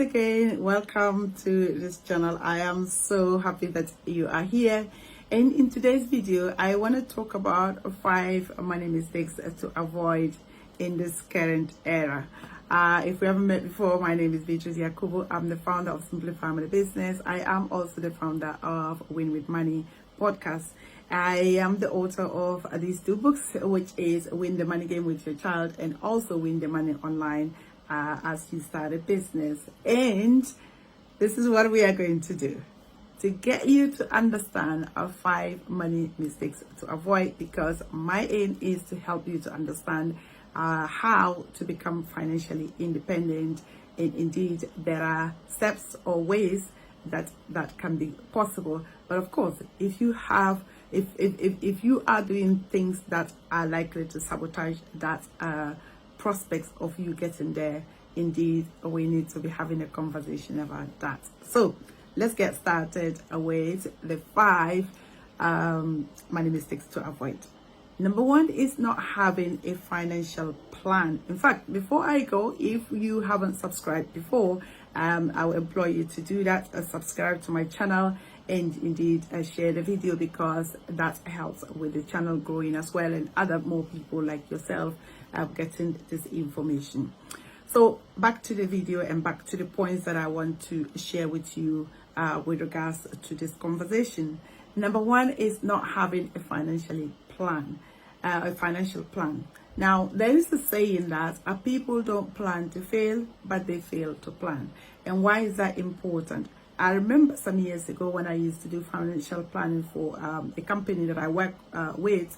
again, welcome to this channel. I am so happy that you are here, and in today's video I want to talk about 5 money mistakes to avoid in this current era. If we haven't met before, my name is Beatrice Yakubu. I'm the founder of Simply Family Business. I am also the founder of Win With Money podcast. I am the author of these 2 books, which is Win the Money Game with Your Child and also Win the Money Online as you start a business. And this is what we are going to do to get you to understand our 5 money mistakes to avoid, because my aim is to help you to understand how to become financially independent. And indeed, there are steps or ways that can be possible. But of course, if you have if you are doing things that are likely to sabotage that prospects of you getting there, indeed we need to be having a conversation about that. So let's get started with the 5 money mistakes to avoid. Number 1 is not having a financial plan. In fact, before I go, if you haven't subscribed before, I will implore you to do that. Subscribe to my channel and indeed share the video, because that helps with the channel growing as well, and other more people like yourself getting this information. So back to the video and back to the points that I want to share with you with regards to this conversation. Number 1 is not having a financial plan. Now, there is a saying that people don't plan to fail, but they fail to plan. And why is that important? I remember some years ago when I used to do financial planning for a company that I work with.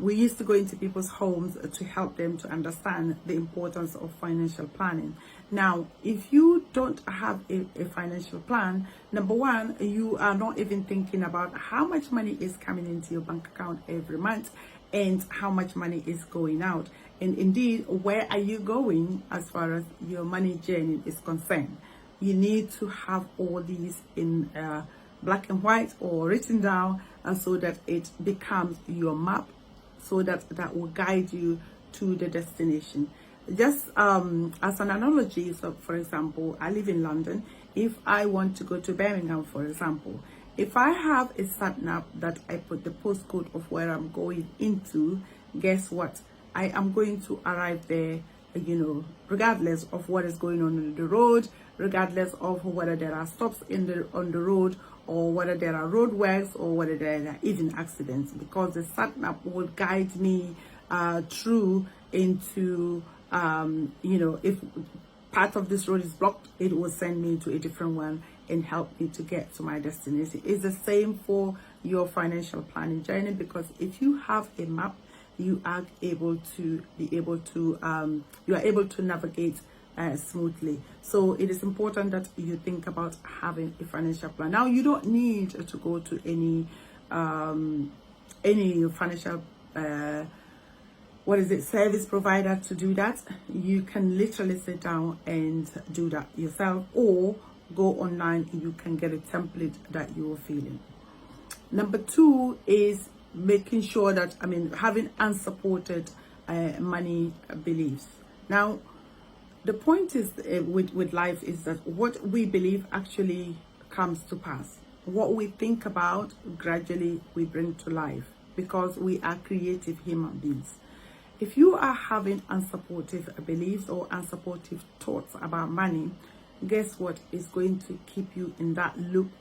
We used to go into people's homes to help them to understand the importance of financial planning. Now, if you don't have a financial plan, number 1, you are not even thinking about how much money is coming into your bank account every month and how much money is going out. And indeed, where are you going as far as your money journey is concerned? You need to have all these in black and white or written down, so that it becomes your map, so that will guide you to the destination. Just as an analogy, so for example, I live in London. If I want to go to Birmingham, for example, if I have a sat nav that I put the postcode of where I'm going into, guess what? I am going to arrive there, regardless of what is going on the road, regardless of whether there are stops on the road, or whether there are roadworks, or whether there are even accidents, because the sat nav will guide me through into if part of this road is blocked, it will send me to a different one and help me to get to my destination. It's the same for your financial planning journey, because if you have a map, you are able to navigate smoothly. So it is important that you think about having a financial plan. Now, you don't need to go to any financial service provider to do that. You can literally sit down and do that yourself, or go online and you can get a template that you are feeling. Number 2 is making sure that having unsupported money beliefs. Now, the point is with life is that what we believe actually comes to pass. What we think about, gradually we bring to life, because we are creative human beings. If you are having unsupportive beliefs or unsupportive thoughts about money, guess what? Is going to keep you in that loop,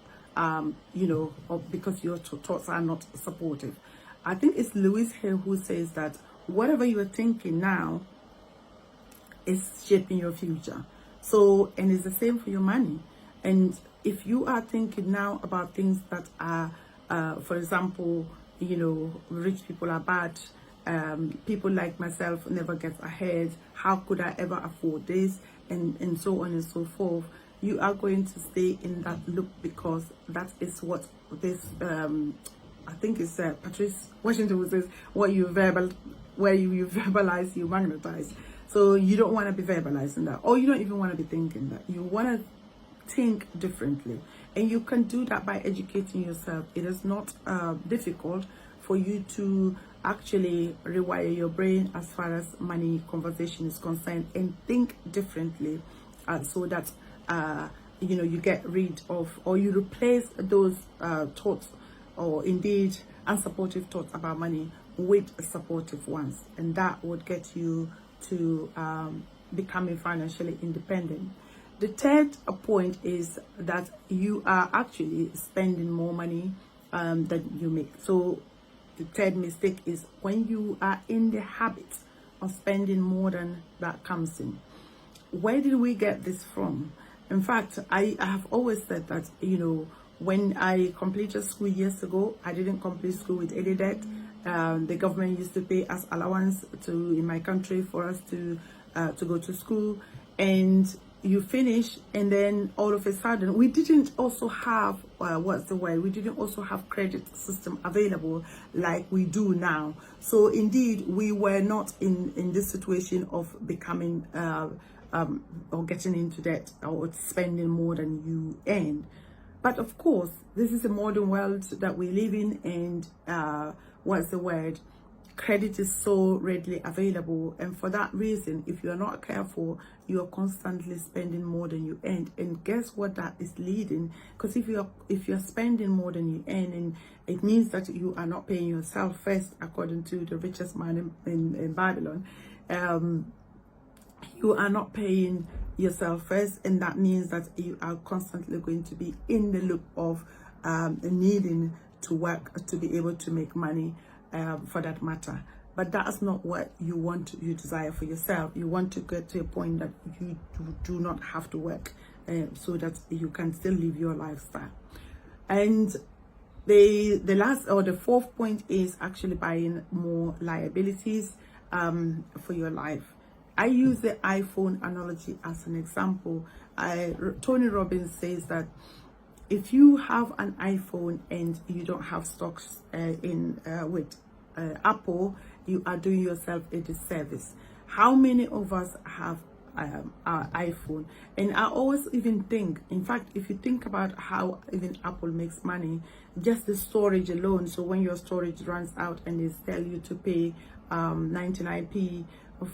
because your thoughts are not supportive. I think it's Lewis Hill who says that whatever you are thinking now is shaping your future. So, and it's the same for your money. And if you are thinking now about things that are, for example, rich people are bad, people like myself never get ahead, how could I ever afford this, and so on and so forth, you are going to stay in that loop, because that is what this I think it's Patrice Washington who says, where you verbalize, you magnetize. So you don't want to be verbalizing that, or you don't even want to be thinking that. You want to think differently, and you can do that by educating yourself. It is not difficult for you to actually rewire your brain as far as money conversation is concerned, and think differently, so that you get rid of, or you replace those thoughts, or indeed unsupportive thoughts about money, with supportive ones, and that would get you to becoming financially independent. The third point is that you are actually spending more money than you make. So the third mistake is when you are in the habit of spending more than that comes in. Where did we get this from? In fact, I have always said that, when I completed school years ago, I didn't complete school with any debt. The government used to pay us allowance in my country for us to go to school, and you finish, and then all of a sudden we didn't also have we didn't also have credit system available like we do now. So indeed we were not in this situation of becoming or getting into debt or spending more than you earn. But of course, this is a modern world that we live in, and credit is so readily available, and for that reason, if you are not careful, you are constantly spending more than you earn. And guess what that is leading? Because if you're spending more than you earn, and it means that you are not paying yourself first, according to the richest man in Babylon. You are not paying yourself first, and that means that you are constantly going to be in the loop of needing to work to be able to make money, for that matter. But that's not what you desire for yourself. You want to get to a point that you do not have to work, so that you can still live your lifestyle. And the last, or the fourth point, is actually buying more liabilities for your life. I use the iPhone analogy as an example. Tony Robbins says that if you have an iPhone and you don't have stocks with Apple, you are doing yourself a disservice. How many of us have our iPhone? And I always even think, in fact, if you think about how even Apple makes money, just the storage alone. So when your storage runs out and they tell you to pay 99p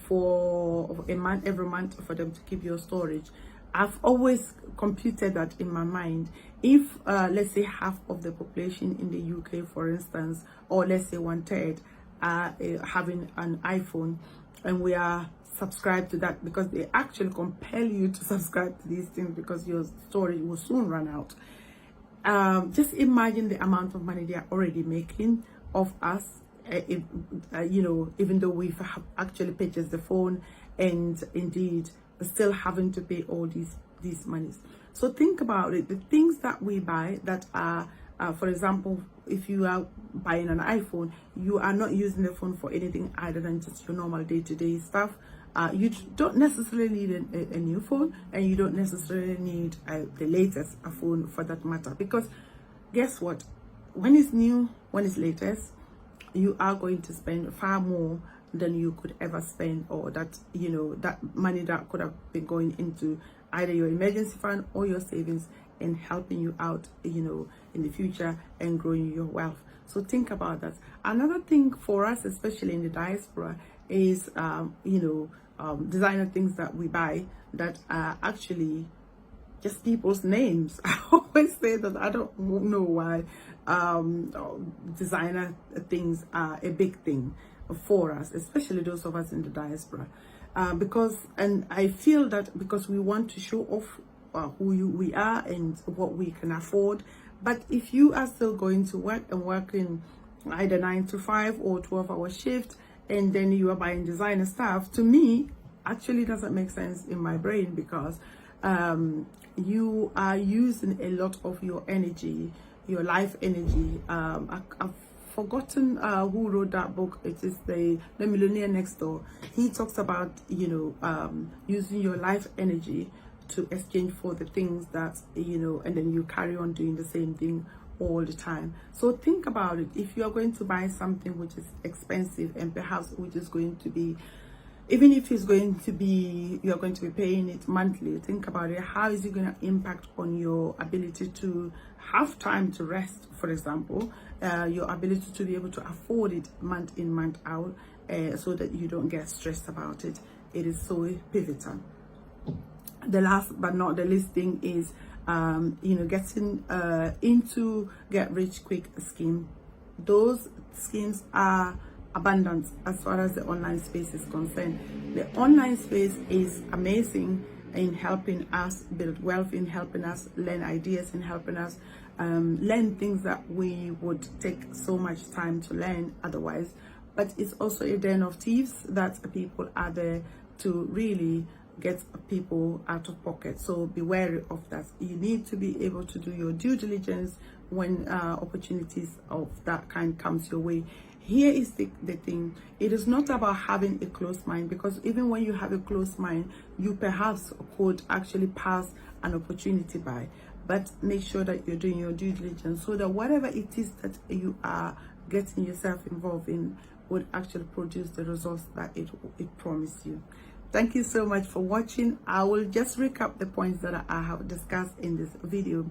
for a month, every month, for them to keep your storage, I've always computed that in my mind. If let's say half of the population in the UK, for instance, or let's say 1/3 are having an iPhone, and we are subscribed to that, because they actually compel you to subscribe to these things because your storage will soon run out. Just imagine the amount of money they are already making of us, even though we have actually purchased the phone, and indeed still having to pay all these monies. So think about it. The things that we buy that are, for example, if you are buying an iPhone, you are not using the phone for anything other than just your normal day-to-day stuff. You don't necessarily need a new phone, and you don't necessarily need the latest phone for that matter, because guess what? When it's new, when it's latest, you are going to spend far more than you could ever spend, or that that money that could have been going into either your emergency fund or your savings, and helping you out in the future and growing your wealth. So think about that. Another thing for us, especially in the diaspora, is designer things that we buy that are actually just people's names. I always say that I don't know why designer things are a big thing for us, especially those of us in the diaspora, and I feel that because we want to show off who we are and what we can afford. But if you are still going to work and working either 9 to 5 or 12-hour shift, and then you are buying designer stuff, to me actually doesn't make sense in my brain, because you are using a lot of your energy, your life energy. I've forgotten who wrote that book. It is the Millionaire Next Door. He talks about using your life energy to exchange for the things that and then you carry on doing the same thing all the time. So think about it. If you are going to buy something which is expensive, and perhaps which is going to be, even if it's going to be, you're going to be paying it monthly, think about it. How is it going to impact on your ability to have time to rest, for example, your ability to be able to afford it month in, month out, so that you don't get stressed about it. It is so pivotal. The last but not the least thing is getting into get rich quick scheme. Those schemes are abundant as far as the online space is concerned. The online space is amazing in helping us build wealth, in helping us learn ideas, in helping us learn things that we would take so much time to learn otherwise. But it's also a den of thieves that people are there to really get people out of pocket. So be wary of that. You need to be able to do your due diligence when opportunities of that kind comes your way. Here is the thing. It is not about having a closed mind, because even when you have a closed mind, you perhaps could actually pass an opportunity by. But make sure that you're doing your due diligence so that whatever it is that you are getting yourself involved in would actually produce the results that it promised you. Thank you so much for watching. I will just recap the points that I have discussed in this video.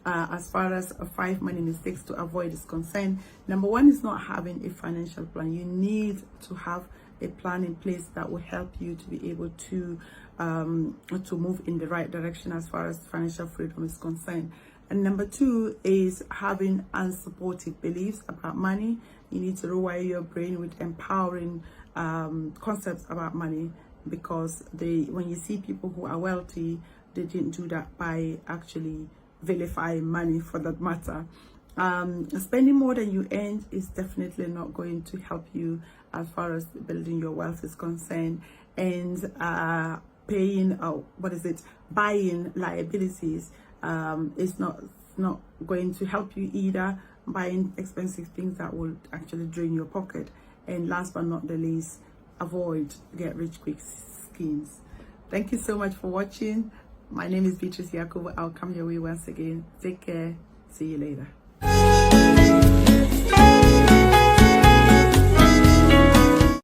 As far as 5 money mistakes to avoid is concerned, number one is not having a financial plan. You need to have a plan in place that will help you to be able to move in the right direction as far as financial freedom is concerned. And number two is having unsupportive beliefs about money. You need to rewire your brain with empowering concepts about money, because when you see people who are wealthy, they didn't do that by actually vilifying money, for that matter. Spending more than you earn is definitely not going to help you as far as building your wealth is concerned. And buying liabilities is not going to help you either. Buying expensive things that will actually drain your pocket. And last but not the least, avoid get rich quick schemes. Thank you so much for watching. My name is Beatrice Yakubu. I'll come your way once again. Take care. See you later.